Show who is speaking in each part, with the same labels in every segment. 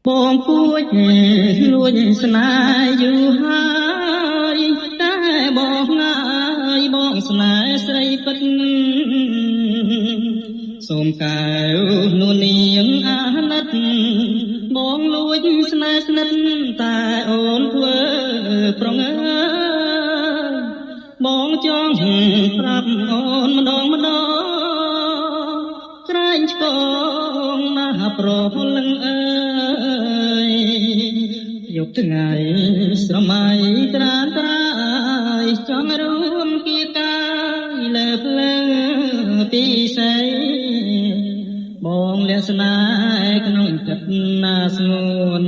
Speaker 1: បងពួចលួចស្នេហ៍យូរហើយតែបងងាយបងស្នេហ៍ស្រីពិតសូមកែវនួននាងអាណិតបងលួចស្នេហ៍ស្និទ្ធតែអូនធ្វើប្រងើបងចង់ប្រាប់អូនម្ដងក្រែងឆ្កងណាស់ប្រលឹងអើយយកថ្ងៃស្រមៃត្រានត្រាយចង់រួមគៀកាយលើភ្លើងពីសេបងលាស្នេហ៍ក្នុងចិត្តណាស្ងួន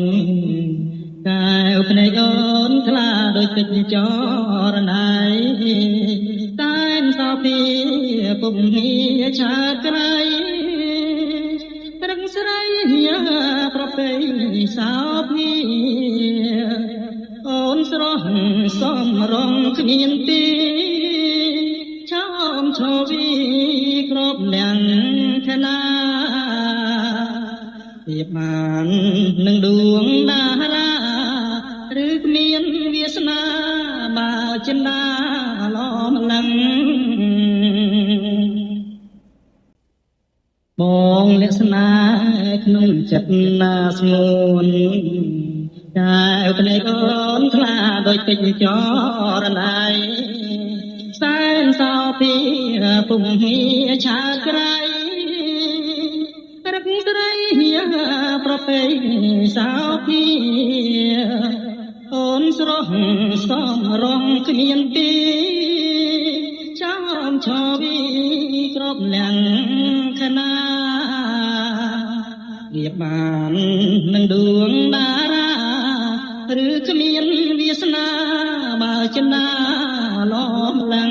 Speaker 1: កែវភ្នែកអូនថ្លាដូចទឹកចរណៃតែនសោពីពុំហៀឆាក្រៃរឹងស្រីប្រពៃសោពីអូនស្រស់សំរងគ្មានទីឆោមឈោវីក្របលាំងខណាពីបាននឹងដួងតារាឬគ្មានវាសនាបើចិន្តាឡំឡឹងបងលាក្ខណៈក្នុងចិត្តណាស្ងួនកែវភ្នែកអូនថ្លាដូចទឹកចរណៃសែនសោពីពុំហៀឆាក្រៃរឹកស្រីប្រពៃសោពីអូនស្រស់សំរងគ្មានទីចាំឈវីក្របលាំងខណាវាបាននឹងដួងតារាឬគ្មានវាសនាបើចិន្តាឡំឡឹង